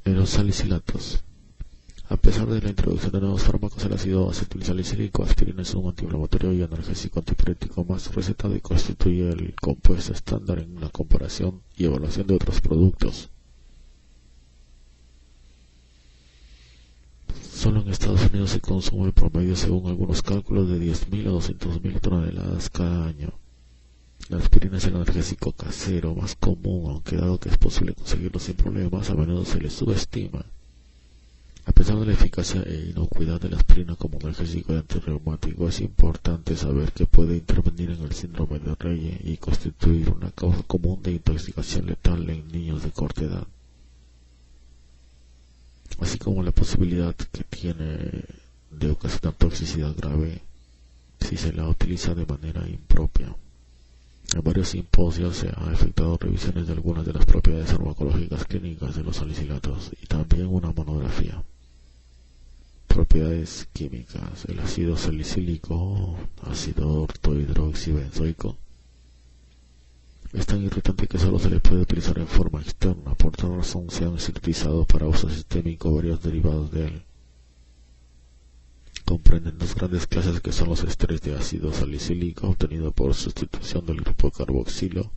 Los salicilatos. A pesar de la introducción de nuevos fármacos, el ácido acetilsalicílico aspirina es un antiinflamatorio y analgésico antipirético más recetado y constituye el compuesto estándar en la comparación y evaluación de otros productos. Solo en Estados Unidos se consume en promedio, según algunos cálculos, de 10.000 a 200.000 toneladas cada año. La aspirina es el analgésico casero más común, aunque dado que es posible conseguirlo sin problemas, a menudo se le subestima. A pesar de la eficacia e inocuidad de la aspirina como analgésico y antirreumático, es importante saber que puede intervenir en el síndrome de Reye y constituir una causa común de intoxicación letal en niños de corta edad, así como la posibilidad que tiene de ocasionar toxicidad grave si se la utiliza de manera impropia. En varios simposios se han efectuado revisiones de algunas de las propiedades farmacológicas clínicas de los salicilatos y también una monografía. Propiedades químicas: el ácido salicílico, ácido ortohidroxibenzoico, es tan irritante que solo se le puede utilizar en forma externa. Por tal razón se han sintetizado para uso sistémico varios derivados de él. Comprenden dos grandes clases que son los esteres de ácido salicílico, obtenido por sustitución del grupo carboxilo,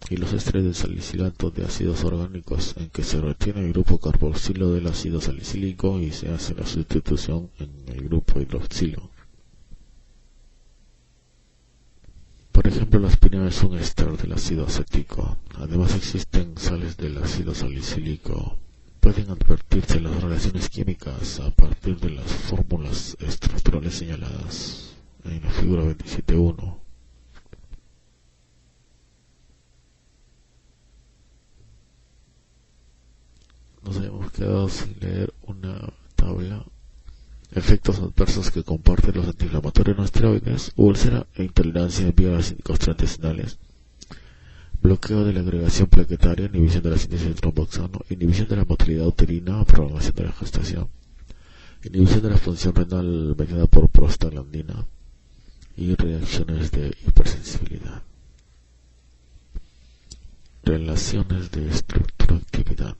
y los esteres de salicilato de ácidos orgánicos, en que se retiene el grupo carboxilo del ácido salicílico y se hace la sustitución en el grupo hidroxilo. Por ejemplo, la aspirina es un éster del ácido acético. Además existen sales del ácido salicílico. Pueden advertirse las relaciones químicas a partir de las fórmulas estructurales señaladas en la figura 27.1. Nos habíamos quedado sin leer una tabla. Efectos adversos que comparten los antiinflamatorios no esteroides: úlcera e intolerancia en vías gastrointestinales, bloqueo de la agregación plaquetaria, inhibición de la síntesis de tromboxano, inhibición de la motilidad uterina, prolongación de la gestación, inhibición de la función renal mediada por prostaglandina y reacciones de hipersensibilidad. Relaciones de estructura-actividad.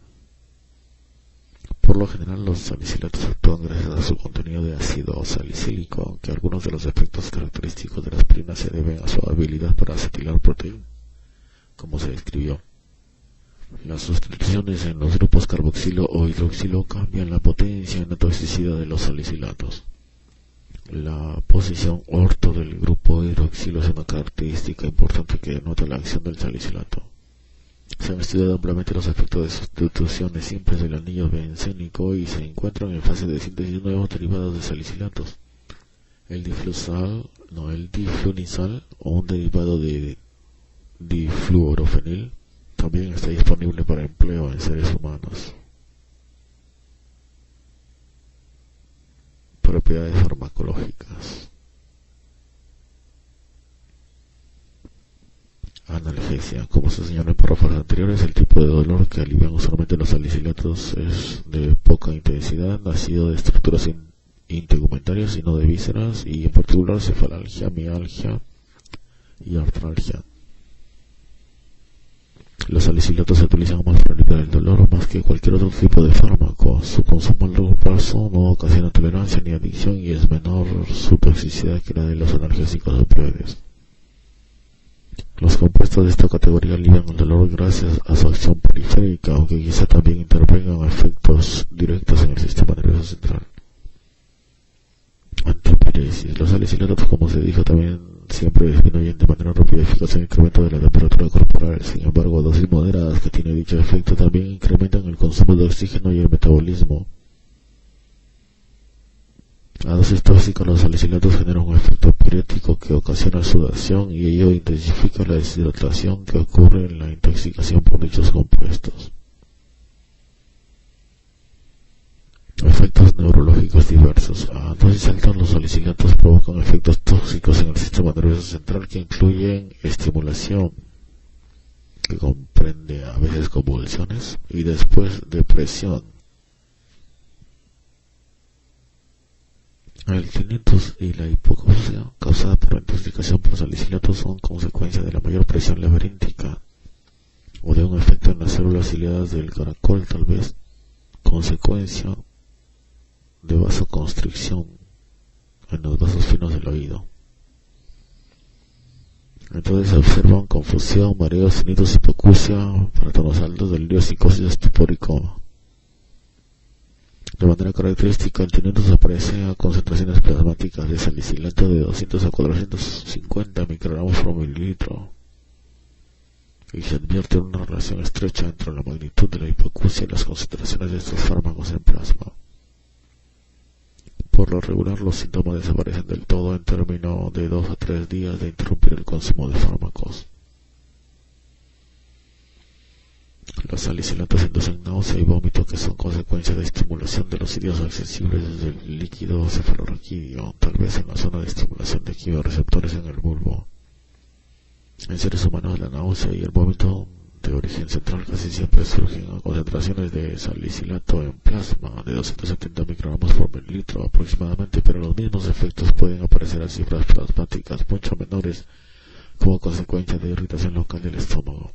Por lo general, los salicilatos actúan gracias a su contenido de ácido salicílico, aunque algunos de los efectos característicos de la aspirina se deben a su habilidad para acetilar proteína, como se describió. Las sustituciones en los grupos carboxilo o hidroxilo cambian la potencia y la toxicidad de los salicilatos. La posición orto del grupo hidroxilo es una característica importante que denota la acción del salicilato. Se han estudiado ampliamente los efectos de sustituciones simples del anillo bencénico y se encuentran en fase de síntesis nuevos derivados de salicilatos. El diflunisal, o un derivado de difluorofenil, también está disponible para empleo en seres humanos. Propiedades farmacológicas. Analgesia. Como se señaló en párrafos anteriores, el tipo de dolor que alivian usualmente los salicilatos es de poca intensidad, nacido de estructuras integumentarias y no de vísceras, y en particular cefalalgia, mialgia y artralgia. Los salicilatos se utilizan más para aliviar el dolor más que cualquier otro tipo de fármaco. Su consumo a largo plazo no ocasiona tolerancia ni adicción y es menor su toxicidad que la de los analgésicos opioides. Los compuestos de esta categoría alivian el dolor gracias a su acción periférica, aunque quizá también intervengan efectos directos en el sistema nervioso central. Antipiresis. Los salicilatos, como se dijo, también siempre disminuyen de manera rápida y eficaz el incremento de la temperatura corporal. Sin embargo, dosis moderadas que tiene dicho efecto también incrementan el consumo de oxígeno y el metabolismo. A dosis tóxicas, los salicilatos generan un efecto pirético que ocasiona sudoración y ello intensifica la deshidratación que ocurre en la intoxicación por dichos compuestos. Efectos neurológicos diversos. A dosis altas, los salicilatos provocan efectos tóxicos en el sistema nervioso central que incluyen estimulación, que comprende a veces convulsiones, y después depresión. El tinnitus y la hipoacusia causada por la intoxicación por salicilatos son consecuencia de la mayor presión laberíntica o de un efecto en las células facilidades del caracol, tal vez consecuencia de vasoconstricción en los vasos finos del oído. Entonces se observan confusión, mareos, tinnitus, hipoacusia, fratonos altos, delirio, psicosis, estupor y coma. De manera característica, el tinnitus aparece a concentraciones plasmáticas de salicilato de 200 a 450 microgramos por mililitro, y se advierte una relación estrecha entre la magnitud de la hipoacusia y las concentraciones de estos fármacos en plasma. Por lo regular, los síntomas desaparecen del todo en término de 2 a 3 días de interrumpir el consumo de fármacos. Los salicilatos inducen náusea y vómito, que son consecuencia de estimulación de los sitios accesibles del líquido cefalorraquídeo, tal vez en la zona de estimulación de quimioreceptores en el bulbo. En seres humanos, la náusea y el vómito de origen central casi siempre surgen a concentraciones de salicilato en plasma de 270 microgramos por mililitro aproximadamente, pero los mismos efectos pueden aparecer a cifras plasmáticas mucho menores como consecuencia de irritación local del estómago.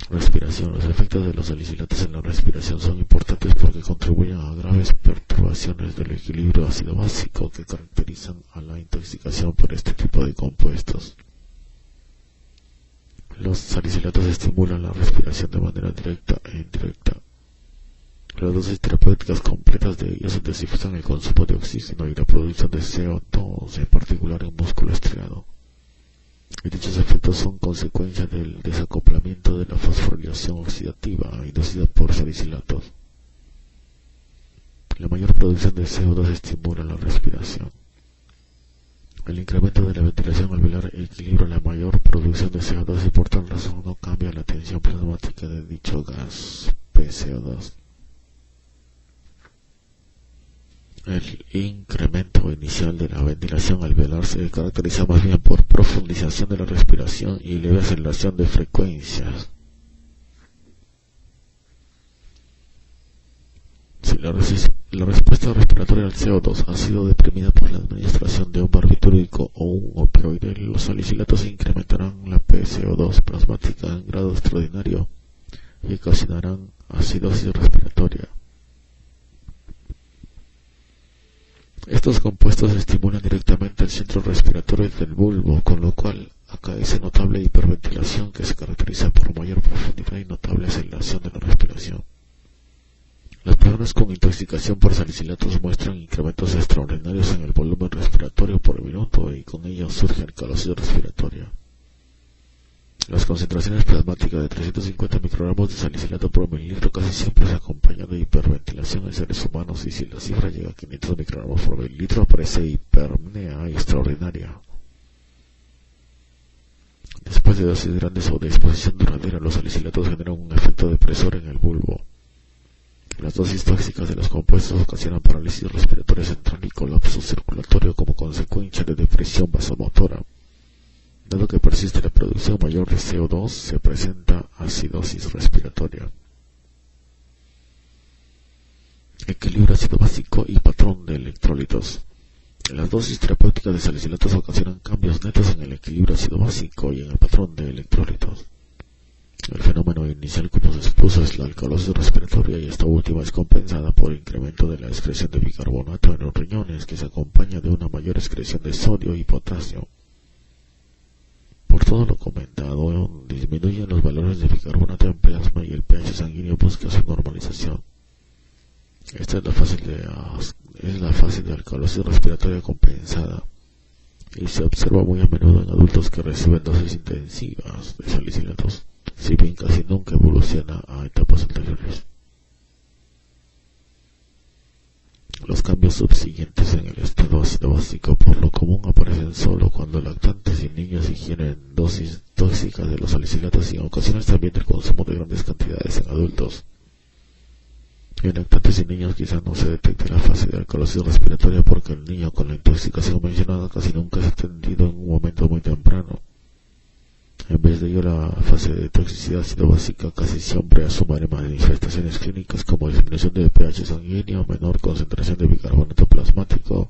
Respiración. Los efectos de los salicilatos en la respiración son importantes porque contribuyen a graves perturbaciones del equilibrio ácido-básico que caracterizan a la intoxicación por este tipo de compuestos. Los salicilatos estimulan la respiración de manera directa e indirecta. Las dosis terapéuticas completas de ellos intensifican el consumo de oxígeno y la producción de CO2, en particular en músculo estriado. Y dichos efectos son consecuencia del desacoplamiento de la fosforilación oxidativa inducida por salicilatos. La mayor producción de CO2 estimula la respiración. El incremento de la ventilación alveolar equilibra la mayor producción de CO2 y por tal razón no cambia la tensión plasmática de dicho gas PCO2. El incremento inicial de la ventilación alveolar se caracteriza más bien por profundización de la respiración y leve aceleración de frecuencias. Si la respuesta respiratoria al CO2 ha sido deprimida por la administración de un barbitúrico o un opioide, los salicilatos incrementarán la PCO2 plasmática en grado extraordinario y ocasionarán acidosis respiratoria. Estos compuestos estimulan directamente el centro respiratorio del bulbo, con lo cual acaece notable hiperventilación que se caracteriza por mayor profundidad y notable aceleración de la respiración. Las personas con intoxicación por salicilatos muestran incrementos extraordinarios en el volumen respiratorio por minuto y con ello surge alcalosis respiratoria. Las concentraciones plasmáticas de 350 microgramos de salicilato por mililitro casi siempre se acompañan de hiperventilación en seres humanos, y si la cifra llega a 500 microgramos por mililitro aparece hiperpnea extraordinaria. Después de dosis grandes o de exposición duradera, los salicilatos generan un efecto depresor en el bulbo. Las dosis tóxicas de los compuestos ocasionan parálisis respiratoria central y colapso circulatorio como consecuencia de depresión vasomotora. Dado que persiste la producción mayor de CO2, se presenta acidosis respiratoria. Equilibrio ácido básico y patrón de electrolitos. Las dosis terapéuticas de salicilatos ocasionan cambios netos en el equilibrio ácido básico y en el patrón de electrolitos. El fenómeno inicial, como se expuso, es la alcalosis respiratoria, y esta última es compensada por incremento de la excreción de bicarbonato en los riñones, que se acompaña de una mayor excreción de sodio y potasio. Por todo lo comentado, disminuyen los valores de bicarbonato en plasma y el pH sanguíneo busca su normalización. Esta es la fase de alcalosis respiratoria compensada y se observa muy a menudo en adultos que reciben dosis intensivas de salicilatos, si bien casi nunca evoluciona a etapas anteriores. Los cambios subsiguientes en el estado ácido básico por lo común aparecen solo cuando lactantes y niños ingieren dosis tóxicas de los salicilatos, y en ocasiones también el consumo de grandes cantidades en adultos. En lactantes y niños quizás no se detecte la fase de alcalosis respiratoria porque el niño con la intoxicación mencionada casi nunca es atendido en un momento muy temprano. En vez de ello, la fase de toxicidad ácido básica casi siempre asume manifestaciones clínicas como disminución de pH sanguíneo, menor concentración de bicarbonato plasmático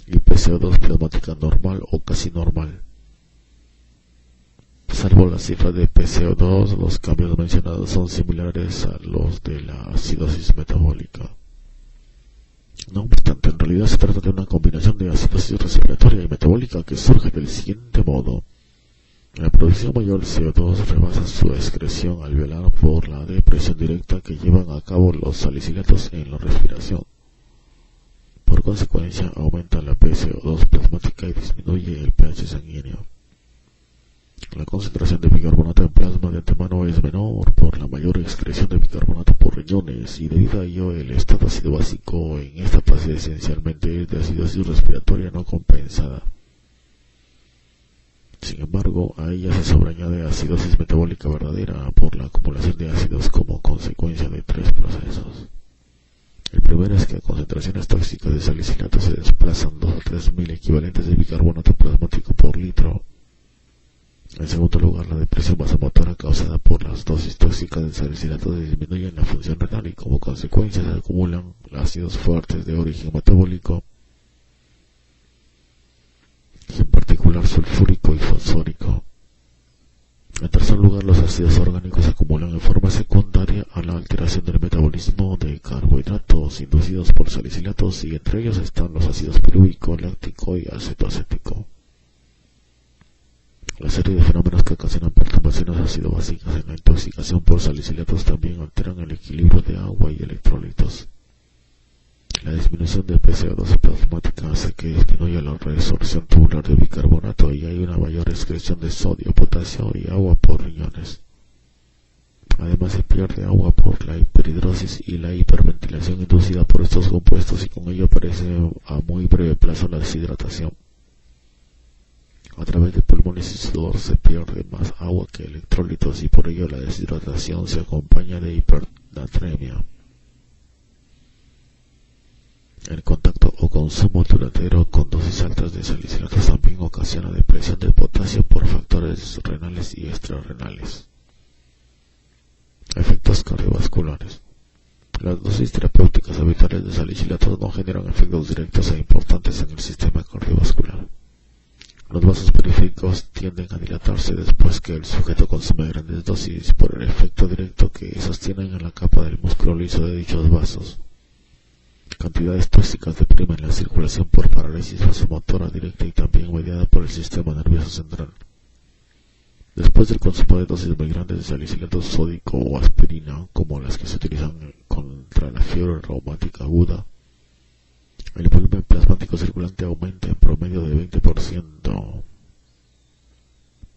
y PCO2 plasmática normal o casi normal. Salvo la cifra de PCO2, los cambios mencionados son similares a los de la acidosis metabólica. No obstante, en realidad se trata de una combinación de acidosis respiratoria y metabólica que surge del siguiente modo. La producción mayor de CO2 rebasa su excreción alveolar por la depresión directa que llevan a cabo los salicilatos en la respiración. Por consecuencia, aumenta la PCO2 plasmática y disminuye el pH sanguíneo. La concentración de bicarbonato en plasma de antemano es menor por la mayor excreción de bicarbonato por riñones, y debido a ello el estado ácido básico en esta fase esencialmente es de acidosis respiratoria no compensada. Sin embargo, a ella se sobreañade acidosis metabólica verdadera por la acumulación de ácidos como consecuencia de tres procesos. El primero es que a concentraciones tóxicas de salicilato se desplazan 2 a 3.000 equivalentes de bicarbonato plasmático por litro. En segundo lugar, la depresión vasomotora causada por las dosis tóxicas de salicilato disminuye la función renal y como consecuencia se acumulan ácidos fuertes de origen metabólico, y en particular sulfúrico y fosfórico. En tercer lugar, los ácidos orgánicos se acumulan en forma secundaria a la alteración del metabolismo de carbohidratos inducidos por salicilatos, y entre ellos están los ácidos pirúvico, láctico y acetoacético. La serie de fenómenos que ocasionan perturbaciones ácido-básicas en la intoxicación por salicilatos también alteran el equilibrio de agua y electrolitos. La disminución de PCO2 plasmática hace que disminuya la resorción tubular de bicarbonato y hay una mayor excreción de sodio, potasio y agua por riñones. Además se pierde agua por la hiperhidrosis y la hiperventilación inducida por estos compuestos, y con ello aparece a muy breve plazo la deshidratación. A través de pulmones y sudor se pierde más agua que electrolitos, y por ello la deshidratación se acompaña de hipernatremia. El contacto o consumo duradero con dosis altas de salicilatos también ocasiona depresión del potasio por factores renales y extrarrenales. Efectos cardiovasculares. Las dosis terapéuticas habituales de salicilatos no generan efectos directos e importantes en el sistema cardiovascular. Los vasos periféricos tienden a dilatarse después que el sujeto consume grandes dosis por el efecto directo que sostienen en la capa del músculo liso de dichos vasos. Cantidades tóxicas deprimen la circulación por parálisis vasomotora directa y también mediada por el sistema nervioso central. Después del consumo de dosis muy grandes de salicilato sódico o aspirina, como las que se utilizan contra la fiebre reumática aguda, el volumen plasmático circulante aumenta en promedio de 20%.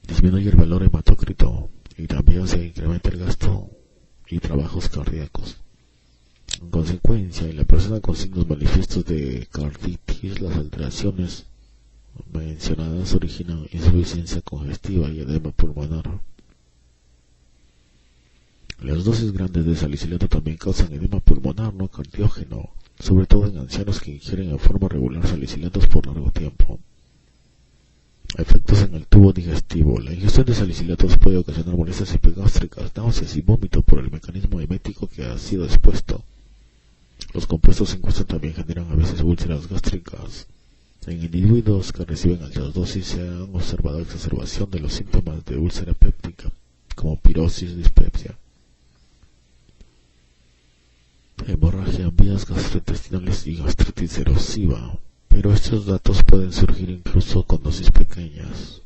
Disminuye el valor hematócrito y también se incrementa el gasto y trabajos cardíacos. En consecuencia, en la persona con signos manifiestos de carditis, las alteraciones mencionadas originan insuficiencia congestiva y edema pulmonar. Las dosis grandes de salicilato también causan edema pulmonar no cardiógeno, sobre todo en ancianos que ingieren en forma regular salicilatos por largo tiempo. Efectos en el tubo digestivo. La ingestión de salicilatos puede ocasionar molestias epigástricas, náuseas y vómito por el mecanismo emético que ha sido expuesto. Los compuestos en cuestión también generan a veces úlceras gástricas. En individuos que reciben altas dosis se han observado exacerbación de los síntomas de úlcera péptica, como pirosis, dispepsia, hemorragia en vías gastrointestinales y gastritis erosiva, pero estos datos pueden surgir incluso con dosis pequeñas.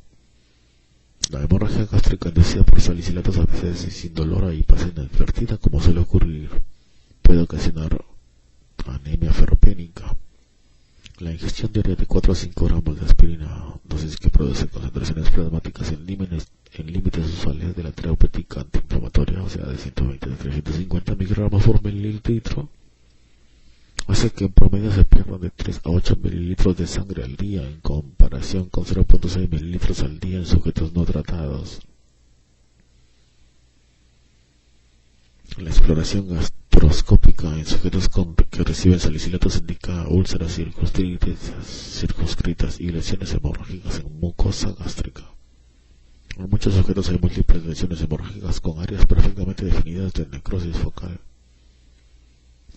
La hemorragia gástrica inducida por salicilatos a veces es indolora y pasa inadvertida, como suele ocurrir. Puede ocasionar anemia ferropénica. La ingestión diaria de 4 a 5 gramos de aspirina, dosis que produce concentraciones plasmáticas en límites usuales de la terapéutica antiinflamatoria, o sea de 120 a 350 miligramos por mililitro, hace que en promedio se pierdan de 3 a 8 mililitros de sangre al día, en comparación con 0.6 mililitros al día en sujetos no tratados. La exploración gastroscópica en sujetos que reciben salicilatos indica úlceras circunscritas y lesiones hemorrágicas en mucosa gástrica. En muchos sujetos hay múltiples lesiones hemorrágicas con áreas perfectamente definidas de necrosis focal.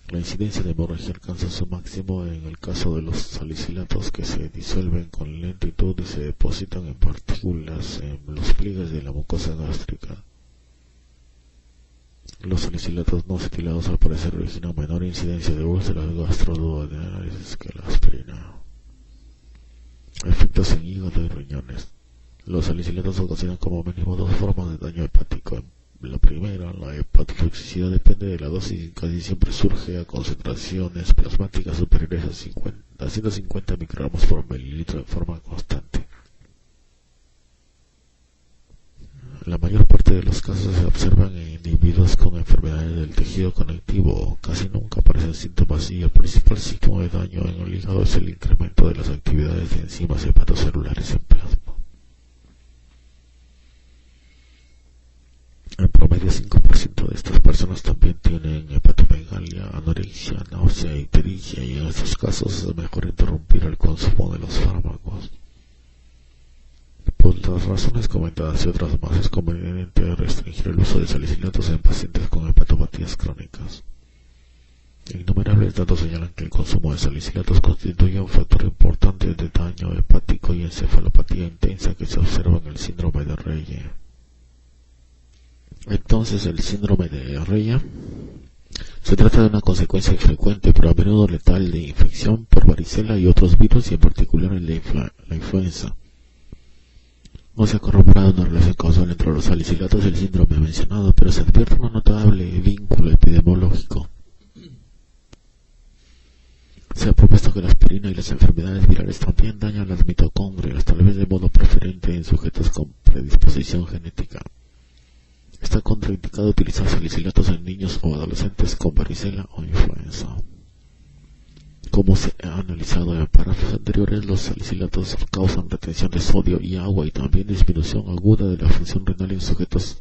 La incidencia de hemorragia alcanza su máximo en el caso de los salicilatos, que se disuelven con lentitud y se depositan en partículas en los pliegues de la mucosa gástrica. Los salicilatos no acetilados al parecer originan menor incidencia de úlceras gastroduodenales que la aspirina. Efectos en hígado y riñones. Los salicilatos ocasionan como mínimo dos formas de daño hepático. La primera, la hepatotoxicidad, depende de la dosis y casi siempre surge a concentraciones plasmáticas superiores a 150 microgramos por mililitro de forma constante. La mayor parte de los casos se observan en individuos con enfermedades del tejido conectivo. Casi nunca aparecen síntomas y el principal síntoma de daño en el hígado es el incremento de las actividades de enzimas hepatocelulares en plasma. En promedio, 5% de estas personas también tienen hepatomegalia, anorexia, náusea y ictericia, y en estos casos es mejor interrumpir el consumo de los fármacos. Por las razones comentadas y otras más, es conveniente restringir el uso de salicilatos en pacientes con hepatopatías crónicas. Innumerables datos señalan que el consumo de salicilatos constituye un factor importante de daño hepático y encefalopatía intensa que se observa en el síndrome de Reye. Entonces, el síndrome de Reye se trata de una consecuencia infrecuente pero a menudo letal de infección por varicela y otros virus, y en particular el de la influenza. No se ha corroborado una relación causal entre los salicilatos y el síndrome mencionado, pero se advierte un notable vínculo epidemiológico. Se ha propuesto que la aspirina y las enfermedades virales también dañan las mitocondrias, tal vez de modo preferente en sujetos con predisposición genética. Está contraindicado utilizar salicilatos en niños o adolescentes con varicela o influenza. Como se ha analizado en párrafos anteriores, los salicilatos causan retención de sodio y agua y también disminución aguda de la función renal en sujetos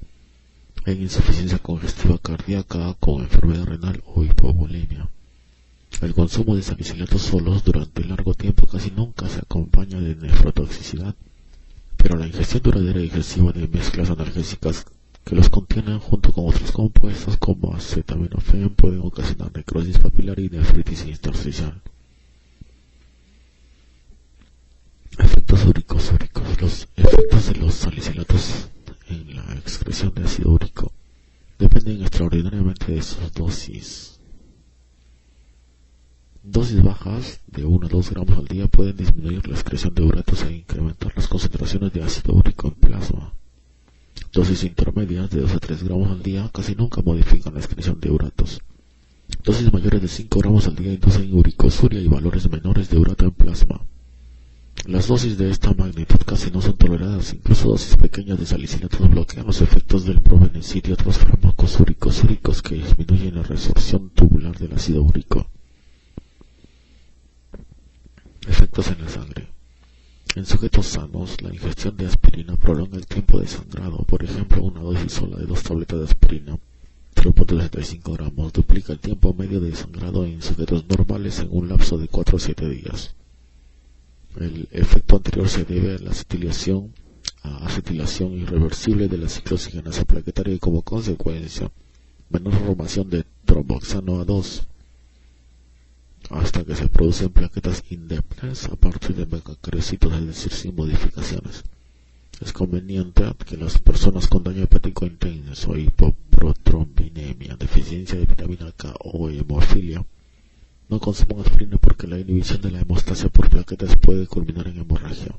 en insuficiencia congestiva cardíaca, con enfermedad renal o hipovolemia. El consumo de salicilatos solos durante largo tiempo casi nunca se acompaña de nefrotoxicidad, pero la ingestión duradera y excesiva de mezclas analgésicas que los contienen junto con otros compuestos como acetaminofén pueden ocasionar necrosis papilar y nefritis intersticial. Efectos úricos. Los efectos de los salicilatos en la excreción de ácido úrico dependen extraordinariamente de sus dosis. Dosis bajas de 1 a 2 gramos al día pueden disminuir la excreción de uratos e incrementar las concentraciones de ácido úrico en plasma. Dosis intermedias de 2 a 3 gramos al día casi nunca modifican la excreción de uratos. Dosis mayores de 5 gramos al día inducen uricosuria y valores menores de urato en plasma. Las dosis de esta magnitud casi no son toleradas, incluso dosis pequeñas de salicilatos bloquean los efectos del probenecid y otros fármacos uricosúricos que disminuyen la resorción tubular del ácido úrico. Efectos en la sangre. En sujetos sanos, la ingestión de aspirina prolonga el tiempo de sangrado. Por ejemplo, una dosis sola de 2 tabletas de aspirina, 0.65 gramos, duplica el tiempo medio de sangrado en sujetos normales en un lapso de 4 a 7 días. El efecto anterior se debe a la acetilación irreversible de la ciclooxigenasa plaquetaria y, como consecuencia, menor formación de tromboxano A2, hasta que se producen plaquetas indemnes a partir de megacarecitos, es decir, sin modificaciones. Es conveniente que las personas con daño hepático intenso, hipoprotrombinemia, deficiencia de vitamina K o hemofilia no consuman aspirina, porque la inhibición de la hemostasia por plaquetas puede culminar en hemorragia.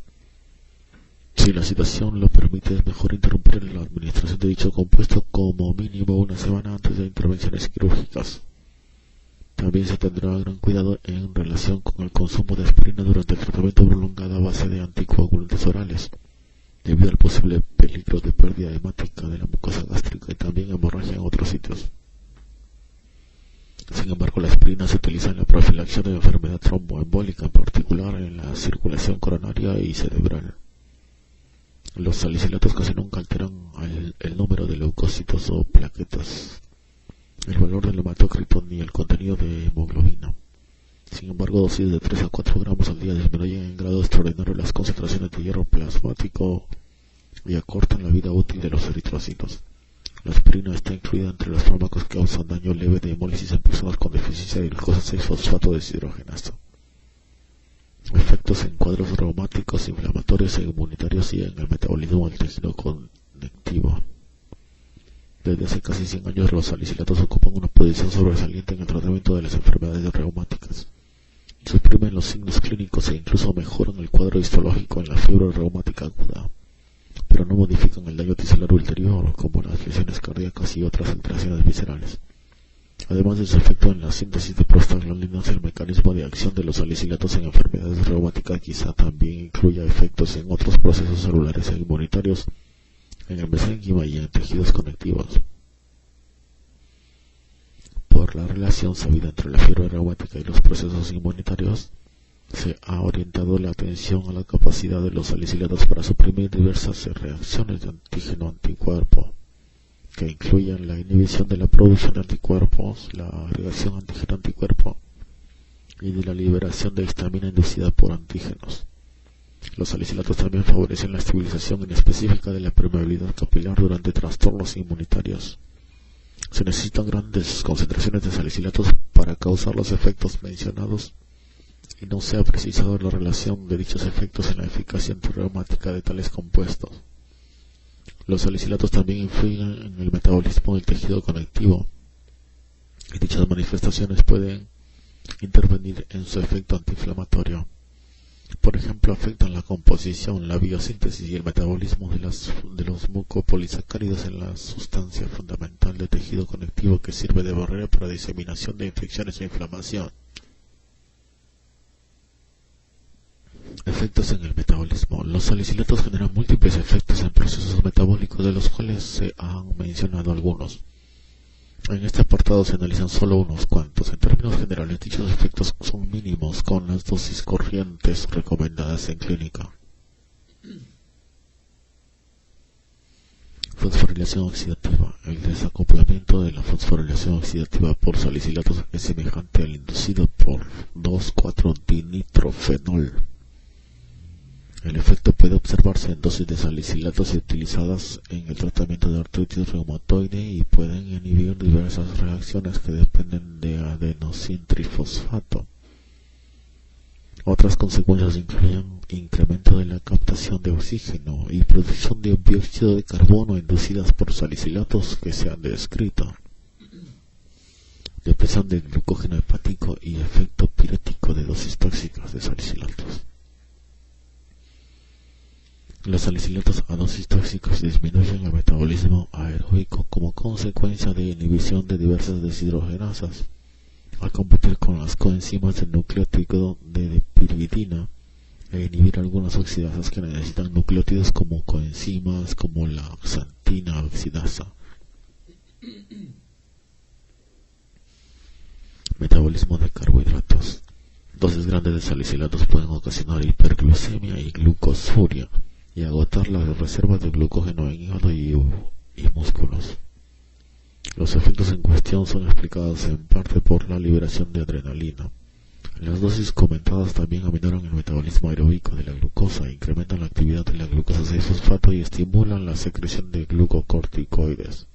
Si la situación lo permite, es mejor interrumpir la administración de dicho compuesto como mínimo una semana antes de intervenciones quirúrgicas. También se tendrá gran cuidado en relación con el consumo de aspirina durante el tratamiento prolongado a base de anticoagulantes orales, debido al posible peligro de pérdida hemática de la mucosa gástrica y también hemorragia en otros sitios. Sin embargo, la aspirina se utiliza en la profilaxia de enfermedad tromboembólica, en particular en la circulación coronaria y cerebral. Los salicilatos casi nunca alteran el número de leucocitos o plaquetas, el valor del hematocrito ni el contenido de hemoglobina. Sin embargo, dosis de 3 a 4 gramos al día disminuyen en grado extraordinario las concentraciones de hierro plasmático y acortan la vida útil de los eritrocitos. La aspirina está incluida entre los fármacos que causan daño leve de hemólisis en personas con deficiencia de glucosa 6-fosfato deshidrogenasa. Efectos en cuadros reumáticos, inflamatorios e inmunitarios y en el metabolismo del tejido conectivo. Desde hace casi 100 años los salicilatos ocupan una posición sobresaliente en el tratamiento de las enfermedades reumáticas. Suprimen los signos clínicos e incluso mejoran el cuadro histológico en la fiebre reumática aguda, pero no modifican el daño tisular ulterior, como las lesiones cardíacas y otras alteraciones viscerales. Además de su efecto en la síntesis de prostaglandinas, el mecanismo de acción de los salicilatos en enfermedades reumáticas quizá también incluya efectos en otros procesos celulares e inmunitarios, en el mesénquima y en tejidos conectivos. Por la relación sabida entre la fiebre reumática y los procesos inmunitarios, se ha orientado la atención a la capacidad de los salicilatos para suprimir diversas reacciones de antígeno-anticuerpo, que incluyen la inhibición de la producción de anticuerpos, la agregación antígeno-anticuerpo y de la liberación de histamina inducida por antígenos. Los salicilatos también favorecen la estabilización inespecífica de la permeabilidad capilar durante trastornos inmunitarios. Se necesitan grandes concentraciones de salicilatos para causar los efectos mencionados y no se ha precisado la relación de dichos efectos en la eficacia antirreumática de tales compuestos. Los salicilatos también influyen en el metabolismo del tejido conectivo y dichas manifestaciones pueden intervenir en su efecto antiinflamatorio. Por ejemplo, afectan la composición, la biosíntesis y el metabolismo de los mucopolisacáridos en la sustancia fundamental del tejido conectivo que sirve de barrera para la diseminación de infecciones e inflamación. Efectos en el metabolismo. Los salicilatos generan múltiples efectos en procesos metabólicos, de los cuales se han mencionado algunos. En este apartado se analizan solo unos cuantos. En términos generales, dichos efectos son mínimos con las dosis corrientes recomendadas en clínica. Fosforilación oxidativa. El desacoplamiento de la fosforilación oxidativa por salicilatos es semejante al inducido por 2,4-dinitrofenol. El efecto puede observarse en dosis de salicilatos utilizadas en el tratamiento de artritis reumatoide y pueden inhibir diversas reacciones que dependen de adenosintrifosfato. Otras consecuencias incluyen incremento de la captación de oxígeno y producción de dióxido de carbono inducidas por salicilatos que se han descrito, depresión del glucógeno hepático y efecto pirético de dosis tóxicas de salicilatos. Los salicilatos a dosis tóxicas disminuyen el metabolismo aeróbico como consecuencia de inhibición de diversas deshidrogenasas, al competir con las coenzimas del nucleótido de piridina e inhibir algunas oxidasas que necesitan nucleótidos como coenzimas como la xantina oxidasa. Metabolismo de carbohidratos. Dosis grandes de salicilatos pueden ocasionar hiperglucemia y glucosuria y agotar las reservas de glucógeno en hígado y músculos. Los efectos en cuestión son explicados en parte por la liberación de adrenalina. Las dosis comentadas también aminoran el metabolismo aeróbico de la glucosa, incrementan la actividad de la glucosa 6-fosfato y estimulan la secreción de glucocorticoides.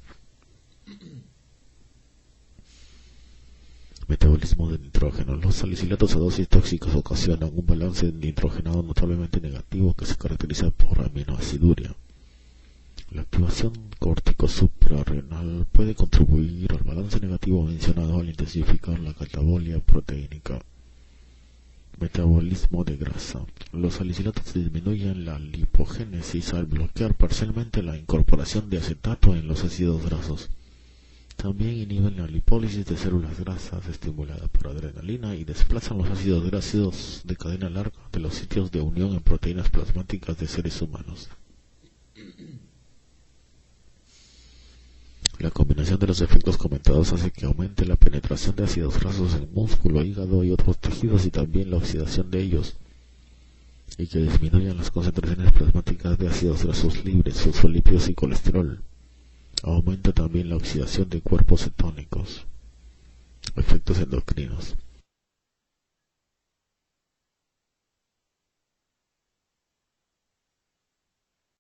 Metabolismo de nitrógeno. Los salicilatos a dosis tóxicas ocasionan un balance nitrogenado notablemente negativo que se caracteriza por aminoaciduria. La activación corticosuprarrenal puede contribuir al balance negativo mencionado al intensificar la catabolia proteínica. Metabolismo de grasa. Los salicilatos disminuyen la lipogénesis al bloquear parcialmente la incorporación de acetato en los ácidos grasos. También inhiben la lipólisis de células grasas estimulada por adrenalina y desplazan los ácidos grasos de cadena larga de los sitios de unión en proteínas plasmáticas de seres humanos. La combinación de los efectos comentados hace que aumente la penetración de ácidos grasos en músculo, hígado y otros tejidos y también la oxidación de ellos, y que disminuyan las concentraciones plasmáticas de ácidos grasos libres, fosfolípidos y colesterol. Aumenta también la oxidación de cuerpos cetónicos. Efectos endocrinos.